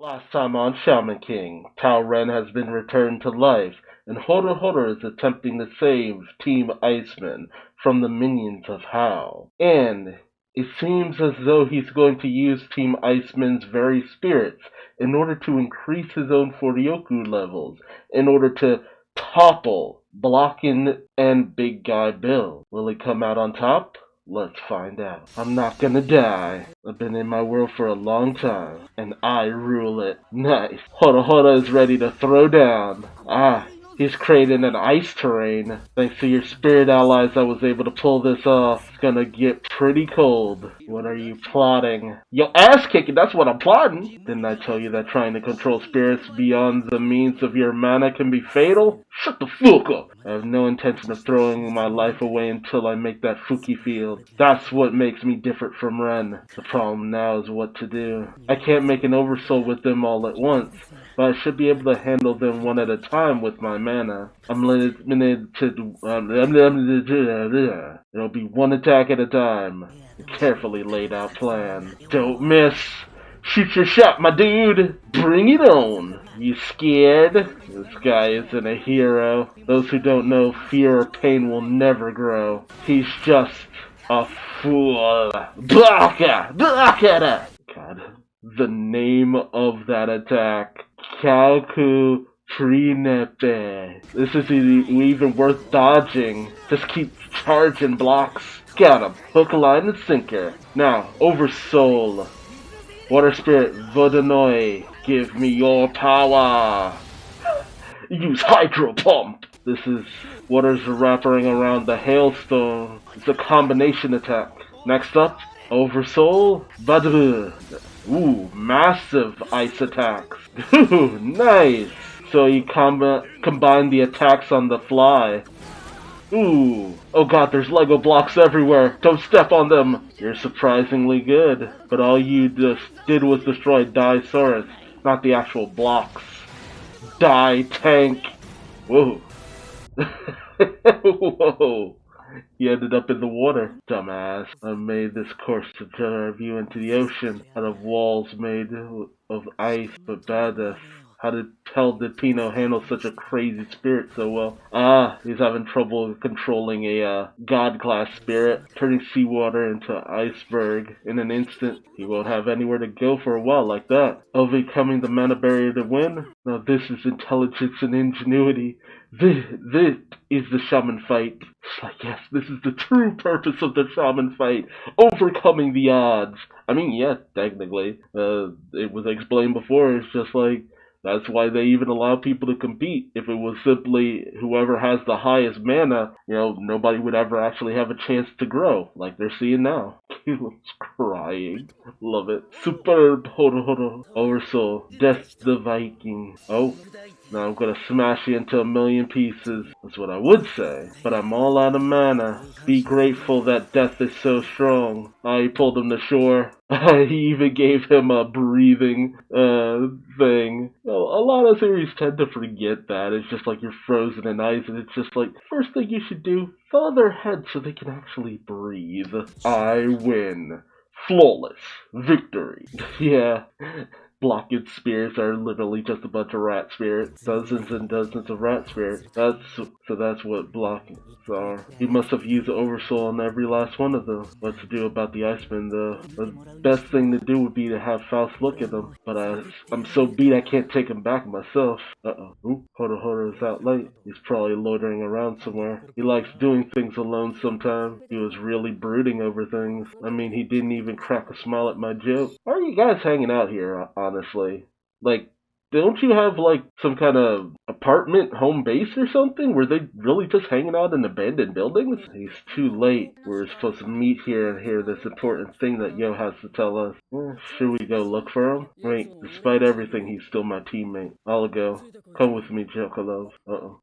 Last time on Shaman King, Tao Ren has been returned to life, and Horo Horo is attempting to save Team Iceman from the minions of Hao. And it seems as though he's going to use Team Iceman's very spirits in order to increase his own Foryoku levels, in order to topple Blockin and Big Guy Bill. Will he come out on top? Let's find out. I'm not gonna die. I've been in my world for a long time, and I rule it. Nice. Hora Hora is ready to throw down. He's creating an ice terrain. Thanks to your spirit allies, I was able to pull this off. It's gonna get pretty cold. What are you plotting? Yo, ass kicking, that's what I'm plotting. Didn't I tell you that trying to control spirits beyond the means of your mana can be fatal? Shut the fuck up. I have no intention of throwing my life away until I make that Fuki field. That's what makes me different from Ren. The problem now is what to do. I can't make an oversoul with them all at once, but I should be able to handle them one at a time with my mana. I'm limited to... It'll be one attack at a time. A carefully laid out plan. Don't miss! Shoot your shot, my dude! Bring it on! You scared? This guy isn't a hero. Those who don't know, fear or pain will never grow. He's just a fool. Baka! Baka! God. The name of that attack. Kalku Trinepe. This isn't even worth dodging. Just keep charging blocks. Got him. Hook, line, and sinker. Now, Oversoul. Water Spirit Vodanoi, give me your power. Use Hydro Pump. This is water's wrapping around the Hailstone. It's a combination attack. Next up, Oversoul Vadru. Ooh, massive ice attacks. Ooh, nice. So you combine the attacks on the fly. Ooh. Oh god, there's Lego blocks everywhere. Don't step on them. You're surprisingly good. But all you just did was destroy Diosaurus, not the actual blocks. Die tank. Whoa. Whoa. He ended up in the water. Dumbass. I made this course to drive you into the ocean out of walls made of ice, but badass. How did Pino handle such a crazy spirit so well? He's having trouble controlling a god-class spirit, turning seawater into iceberg in an instant. He won't have anywhere to go for a while like that. Overcoming the mana barrier to win? Now this is intelligence and ingenuity. This is the Shaman fight. It's like, yes, this is the true purpose of the Shaman fight. Overcoming the odds. I mean, yes, technically. It was explained before, it's just like, that's why they even allow people to compete. If it was simply whoever has the highest mana, nobody would ever actually have a chance to grow, like they're seeing now. Keelan's crying. Love it. Superb. Oversoul. Death the Viking. Oh, now I'm gonna smash you into a million pieces. That's what I would say. But I'm all out of mana. Be grateful that death is so strong. He pulled him to shore. He even gave him a breathing thing. A lot of series tend to forget that. It's just like you're frozen in ice, and it's just like, first thing you should do, thaw their head so they can actually breathe. I win. Flawless victory. Yeah. Blocked spirits are literally just a bunch of rat spirits. Dozens and dozens of rat spirits. That's what blocks are. He must have used Oversoul on every last one of them. What to do about the Iceman though? The best thing to do would be to have Faust look at them. But I'm so beat I can't take him back myself. Ooh, Horo is out late. He's probably loitering around somewhere. He likes doing things alone sometimes. He was really brooding over things. I mean, he didn't even crack a smile at my joke. Why are you guys hanging out here, honestly? Like, don't you have, like, some kind of apartment home base or something? Were they really just hanging out in abandoned buildings? He's too late. We're supposed to meet here and hear this important thing that Yo has to tell us. Should we go look for him? Wait, despite everything, he's still my teammate. I'll go. Come with me, Jokolov.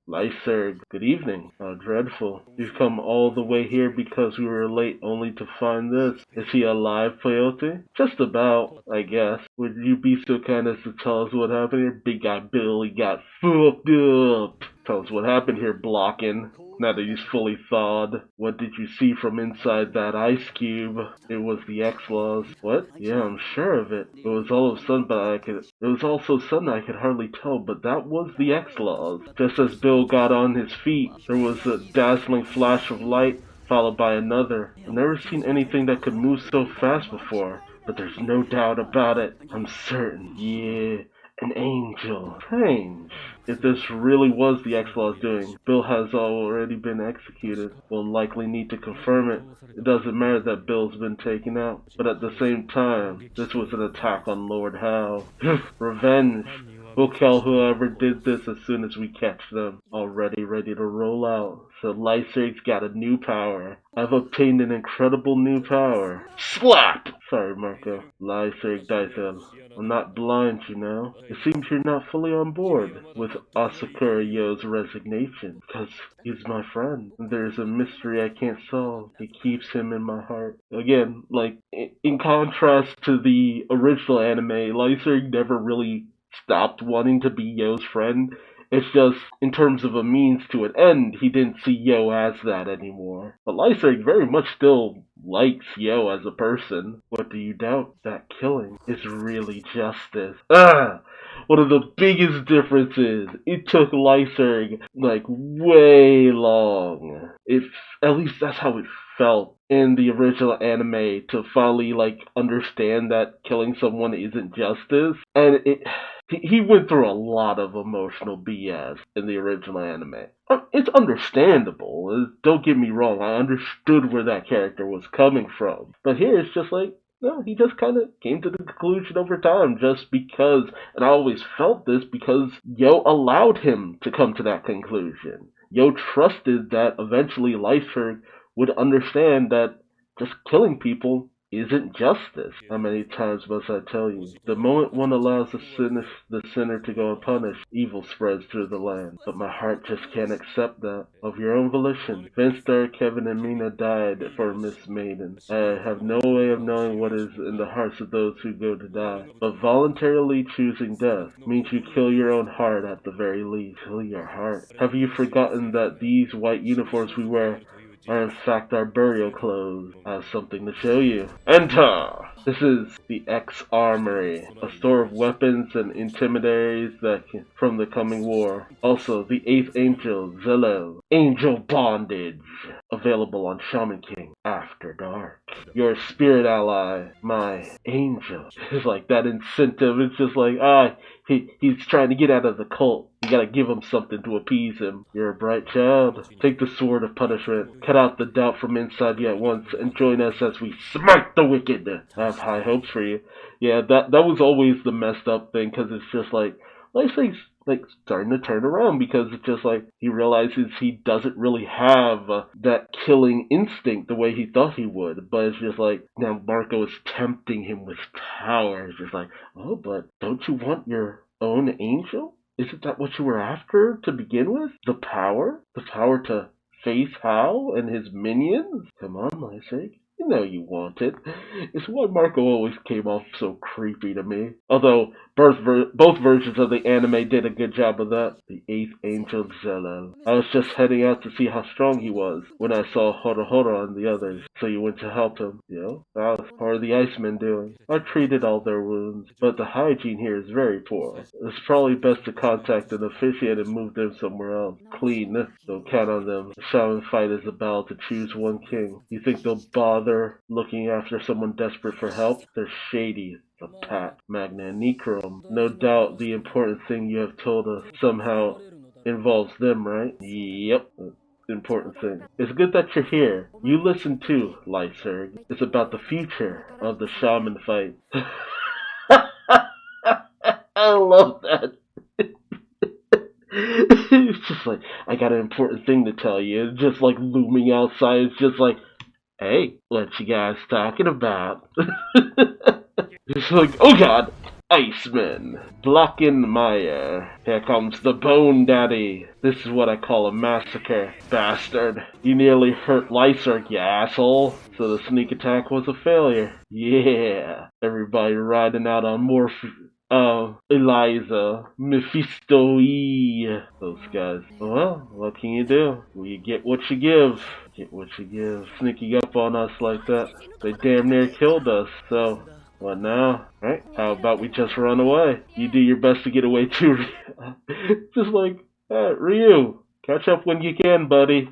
Lyserg. Good evening. How dreadful. You've come all the way here because we were late only to find this. Is he alive, Peyote? Just about, I guess. Would you be so kind as to tell us what happened here? Big guy Billy got fucked up. Tell us what happened here, Blockin'. now that he's fully thawed. What did you see from inside that ice cube? It was the X-Laws. What? Yeah, I'm sure of it. It was all of a sudden, it was all so sudden I could hardly tell, but that was the X-Laws. Just as Bill got on his feet, there was a dazzling flash of light, followed by another. I've never seen anything that could move so fast before, but there's no doubt about it. I'm certain. Yeah. An angel. Strange. If this really was the X-Law's doing, Bill has already been executed. We'll likely need to confirm it. It doesn't matter that Bill's been taken out, but at the same time, this was an attack on Lord Howe. Revenge. We'll kill whoever did this as soon as we catch them. Already ready to roll out. So Lyserg's got a new power. I've obtained an incredible new power. Slap! Sorry, Marco. Lyserg Daisel. I'm not blind, you know. It seems you're not fully on board with Asakura Yo's resignation, because he's my friend. There's a mystery I can't solve. It keeps him in my heart. Again, like, in contrast to the original anime, Lyserg never really stopped wanting to be Yo's friend. It's just, in terms of a means to an end, he didn't see Yo as that anymore. But Lyserg very much still likes Yo as a person. What do you doubt? That killing is really justice. One of the biggest differences, it took Lyserg, like, way long. At least that's how it felt in the original anime, to finally, like, understand that killing someone isn't justice. And he went through a lot of emotional BS in the original anime. It's understandable. Don't get me wrong. I understood where that character was coming from. But here it's just like, no, he just kind of came to the conclusion over time just because, and I always felt this because Yo allowed him to come to that conclusion. Yo trusted that eventually Lyserg would understand that just killing people isn't justice. How many times must I tell you? The moment one allows the sinner to go unpunished, evil spreads through the land. But my heart just can't accept that. Of your own volition, Vince, Derek, Kevin, and Mina died for Miss Maiden. I have no way of knowing what is in the hearts of those who go to die. But voluntarily choosing death means you kill your own heart at the very least. Kill your heart. Have you forgotten that these white uniforms we wear are in fact our burial clothes? I have something to show you. Enter! This is the X-Armory, a store of weapons and intimidaries from the coming war. Also, the 8th Angel, Zillow. Angel Bondage. Available on Shaman King After Dark. Your spirit ally, my angel. It's like that incentive. It's just like, he's trying to get out of the cult. You gotta give him something to appease him. You're a bright child. Take the sword of punishment. Cut out the doubt from inside you at once and join us as we smite the wicked. I have high hopes for you. Yeah, that was always the messed up thing, because it's just like, Life's like starting to turn around, because it's just like he realizes he doesn't really have that killing instinct the way he thought he would. But it's just like, now Marco is tempting him with power. It's just like, oh, but don't you want your own angel? Isn't that what you were after to begin with? The power? The power to face Howe and his minions? Come on, Lyserg. You know you want it. It's why Marco always came off so creepy to me. Although both versions of the anime did a good job of that. The 8th Angel Zello. I was just heading out to see how strong he was when I saw Horohoro and the others. So you went to help him, you know? How are the Icemen doing? I treated all their wounds, but the hygiene here is very poor. It's probably best to contact an officiant and move them somewhere else. Clean. Don't count on them. The Shaman fight is a battle to choose one king. You think they'll bother looking after someone desperate for help? They're shady. The Pat, Magna, and Necrom. No doubt the important thing you have told us somehow involves them, right? Yep. Important thing. It's good that you're here. You listen too, Lyserg. It's about the future of the Shaman fight. I love that. It's just like, I got an important thing to tell you. It's just like looming outside. It's just like, hey, what you guys talking about? It's like, oh god, Iceman, Blockenmeyer. Here comes the Bone Daddy. This is what I call a massacre, bastard. You nearly hurt Lyserg, you asshole. So the sneak attack was a failure. Yeah, everybody riding out on Eliza, Mephisto, those guys. Well, what can you do? You get what you give. Get what you give. Sneaking up on us like that. They damn near killed us, so what now? Right? How about we just run away? You do your best to get away too. Just like, Ryu, catch up when you can, buddy.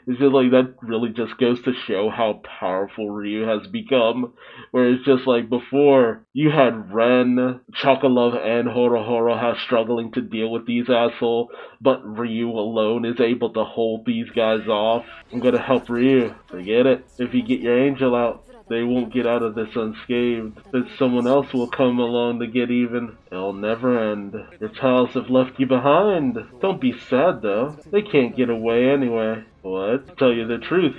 It's just like that really just goes to show how powerful Ryu has become. Where it's just like before, you had Ren, Chocolove, and Horohoro struggling to deal with these assholes, but Ryu alone is able to hold these guys off. I'm gonna help Ryu. Forget it. If you get your angel out, they won't get out of this unscathed. But someone else will come along to get even. It'll never end. Your pals have left you behind. Don't be sad though. They can't get away anyway. What? To tell you the truth,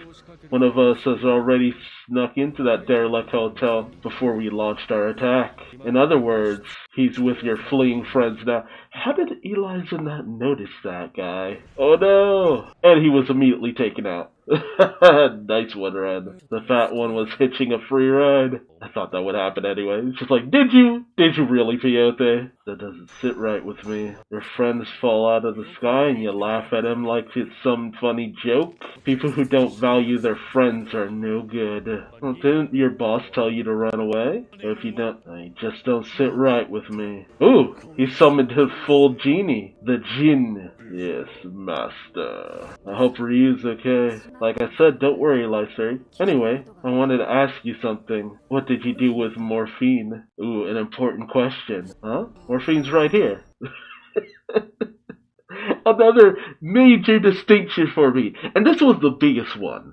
one of us has already snuck into that derelict hotel before we launched our attack. In other words, he's with your fleeing friends now. How did Eliza not notice that guy? Oh no! And he was immediately taken out. Nice one, Ren. The fat one was hitching a free ride. I thought that would happen anyway. It's just like, did you? Did you really, Peyote? That doesn't sit right with me. Your friends fall out of the sky and you laugh at them like it's some funny joke. People who don't value their friends are no good. Well, didn't your boss tell you to run away? If you don't, you just don't sit right with me. Ooh, he summoned his full genie. The Jinn. Yes, master. I hope Ryu's okay. Like I said, don't worry, Lyser. Anyway, I wanted to ask you something. What did you do with morphine? Ooh, an important question. Huh? Morphine's right here. Another major distinction for me. And this was the biggest one.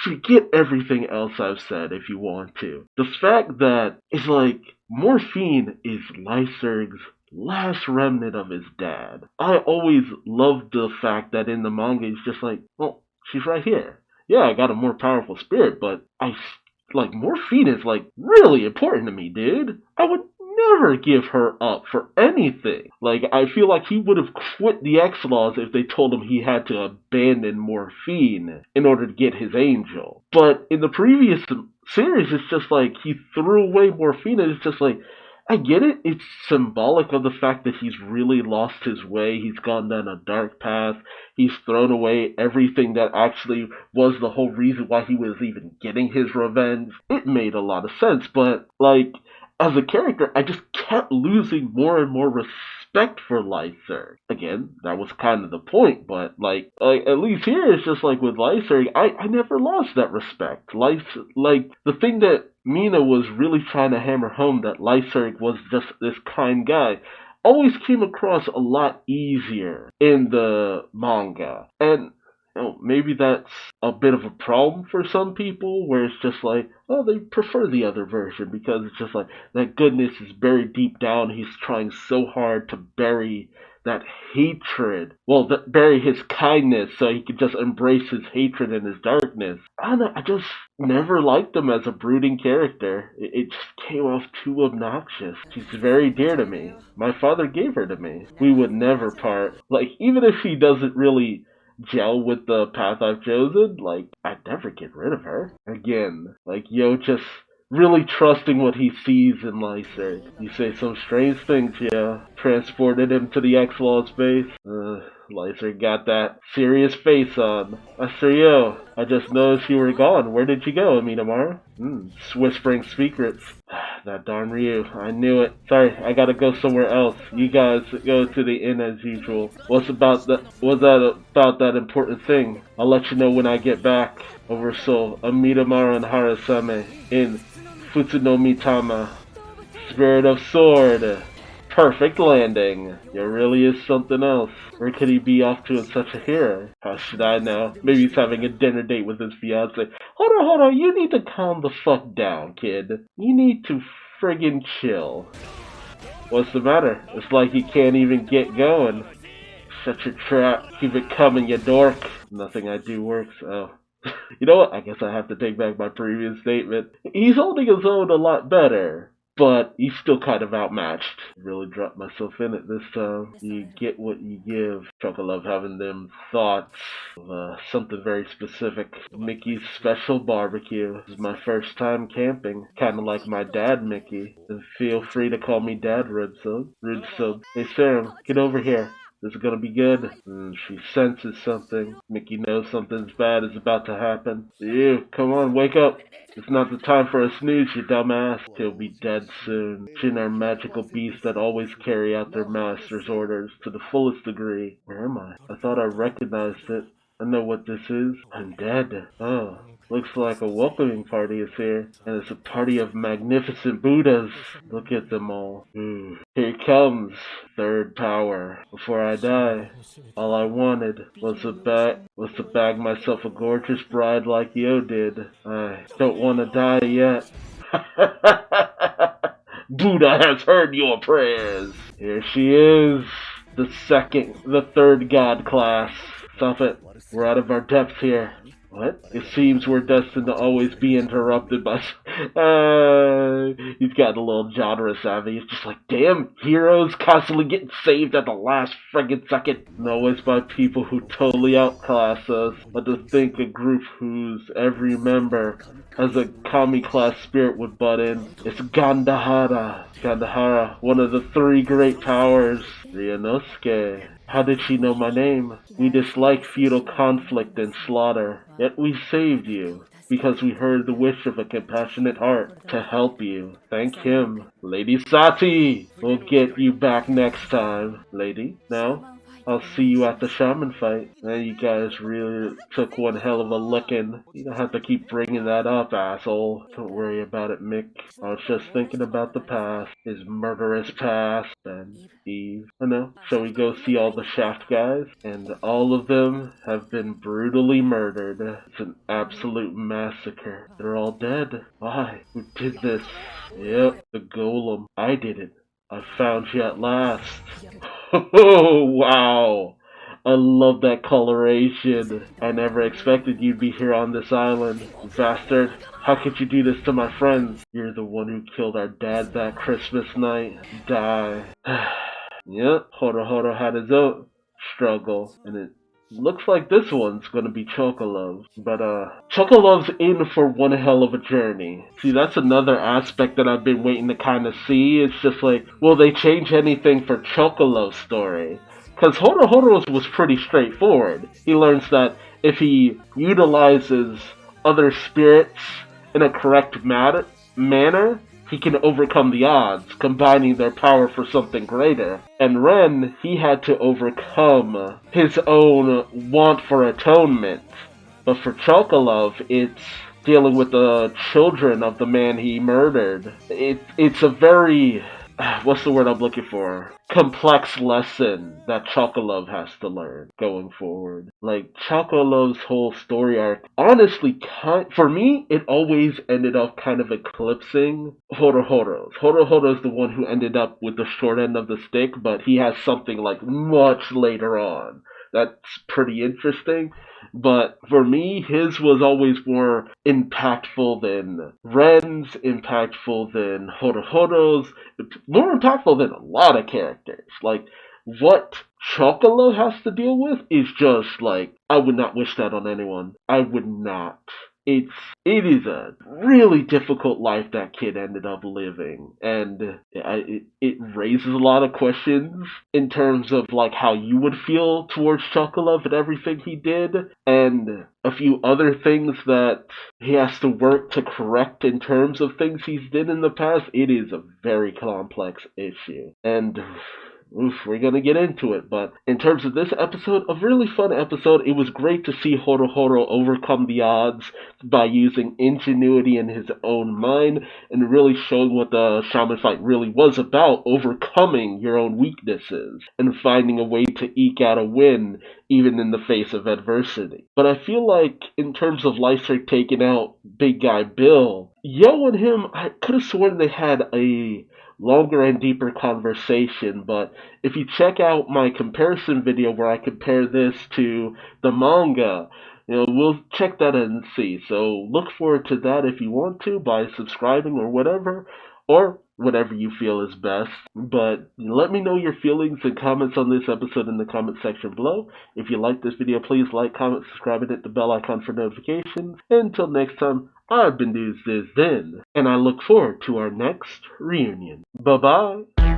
Forget everything else I've said if you want to. The fact that it's like morphine is Lyserg's last remnant of his dad. I always loved the fact that in the manga it's just like, well, she's right here. Yeah, I got a more powerful spirit, but morphine is like really important to me, dude. I would never give her up for anything. Like, I feel like he would have quit the X-Laws if they told him he had to abandon morphine in order to get his angel. But in the previous series, it's just like he threw away morphine and it's just like, I get it. It's symbolic of the fact that he's really lost his way. He's gone down a dark path. He's thrown away everything that actually was the whole reason why he was even getting his revenge. It made a lot of sense, but, like, as a character, I just kept losing more and more respect for Lyserg. Again, that was kind of the point, but, like at least here, it's just like with Lyserg, I never lost that respect. The thing that Mina was really trying to hammer home that Lyserg was just this kind guy always came across a lot easier in the manga. And maybe that's a bit of a problem for some people where it's just like, oh, they prefer the other version because it's just like that goodness is buried deep down. He's trying so hard to bury that hatred. Well, bury his kindness so he could just embrace his hatred and his darkness. I don't know, I just never liked him as a brooding character. It just came off too obnoxious. She's very dear to me. My father gave her to me. We would never part. Like, even if he doesn't really gel with the path I've chosen, like, I'd never get rid of her. Again, like, just really trusting what he sees in Lyserg. You say some strange things, yeah. Transported him to the X-Law space. Lyserg got that serious face on. Yo, I just noticed you were gone. Where did you go, Minamara? Whispering secrets. That darn Ryu. I knew it. Sorry, I gotta go somewhere else. You guys go to the inn as usual. What's about that important thing? I'll let you know when I get back. Over Soul, Amitamara and Harasame in Futsunomitama. Spirit of Sword. Perfect landing. There really is something else. Where could he be off to in such a hurry? How should I know? Maybe he's having a dinner date with his fiance. Hold on, you need to calm the fuck down, kid. You need to friggin' chill. What's the matter? It's like you can't even get going. Such a trap. Keep it coming, you dork. Nothing I do works. Oh. You know what? I guess I have to take back my previous statement. He's holding his own a lot better. but he's still kind of outmatched. Really dropped myself in it this time. You get what you give. Chocolove having them thoughts of something very specific. Mickey's special barbecue. This is my first time camping. Kinda like my dad, Mickey. And feel free to call me Dad, Red Sub. Hey Sam, get over here. This is gonna be good. She senses something. Mickey knows something's bad is about to happen. You, come on, wake up. It's not the time for a snooze, you dumbass. He'll be dead soon. Jinn are magical beasts that always carry out their master's orders to the fullest degree. Where am I? I thought I recognized it. I know what this is. I'm dead. Oh, looks like a welcoming party is here. And it's a party of magnificent Buddhas. Look at them all. Here comes third power. Before I die, all I wanted was to bag myself a gorgeous bride like Yo did. I don't want to die yet. Buddha has heard your prayers. Here she is. The third god class. Stop it. We're out of our depth here. What? It seems we're destined to always be interrupted by... he's got a little genre savvy. It's just like, damn, heroes constantly getting saved at the last friggin' second. And always by people who totally outclass us. But to think a group whose every member has a kami-class spirit would butt in. It's Gandhara. Gandhara, one of the three great powers. Ryunosuke. How did she know my name? We dislike feudal conflict and slaughter, yet we saved you, because we heard the wish of a compassionate heart to help you. Thank him. Lady Sati! We'll get you back next time. Lady, now, I'll see you at the Shaman fight. Man, you guys really took one hell of a licking. You don't have to keep bringing that up, asshole. Don't worry about it, Mick. I was just thinking about the past. His murderous past. And Eve. I know. Shall we go see all the Shaft guys? And all of them have been brutally murdered. It's an absolute massacre. They're all dead. Why? Who did this? Yep, the golem. I did it. I found you at last. Oh, wow. I love that coloration. I never expected you'd be here on this island. Bastard, how could you do this to my friends? You're the one who killed our dad that Christmas night. Die. Yep, Horo had his own struggle, and it looks like this one's gonna be Chocolove. But, Chocolove's in for one hell of a journey. See, that's another aspect that I've been waiting to kind of see. It's just like, will they change anything for Chocolove's story? Because Horo was pretty straightforward. He learns that if he utilizes other spirits in a correct manner, he can overcome the odds, combining their power for something greater. And Ren, he had to overcome his own want for atonement. But for Chocolove, it's dealing with the children of the man he murdered. It's a very... what's the word I'm looking for? Complex lesson that Chocolove has to learn going forward. Like, Chocolove's whole story arc, honestly, for me, it always ended up kind of eclipsing Horo's. Horo's the one who ended up with the short end of the stick, but he has something like much later on. That's pretty interesting. But for me, his was always more impactful than Ren's, impactful than Horo's, more impactful than a lot of characters. Like, what Chocolove has to deal with is just like, I would not wish that on anyone. I would not. It is a really difficult life that kid ended up living, and it raises a lot of questions in terms of like how you would feel towards Chocolove and everything he did, and a few other things that he has to work to correct in terms of things he's did in the past. It is a very complex issue, and we're gonna get into it, but in terms of this episode, a really fun episode. It was great to see Horo overcome the odds by using ingenuity in his own mind and really showing what the Shaman fight really was about, overcoming your own weaknesses and finding a way to eke out a win even in the face of adversity. But I feel like in terms of Lyser taking out Big Guy Bill, Yo and him, I could have sworn they had a longer and deeper conversation, but if you check out my comparison video where I compare this to the manga, we'll check that out and see. So look forward to that if you want to by subscribing or whatever, or whatever you feel is best. But let me know your feelings and comments on this episode in the comment section below. If you like this video, please like, comment, subscribe, and hit the bell icon for notifications. And until next time, I've been Duuz-Diz-Din, and I look forward to our next reunion. Bye-bye.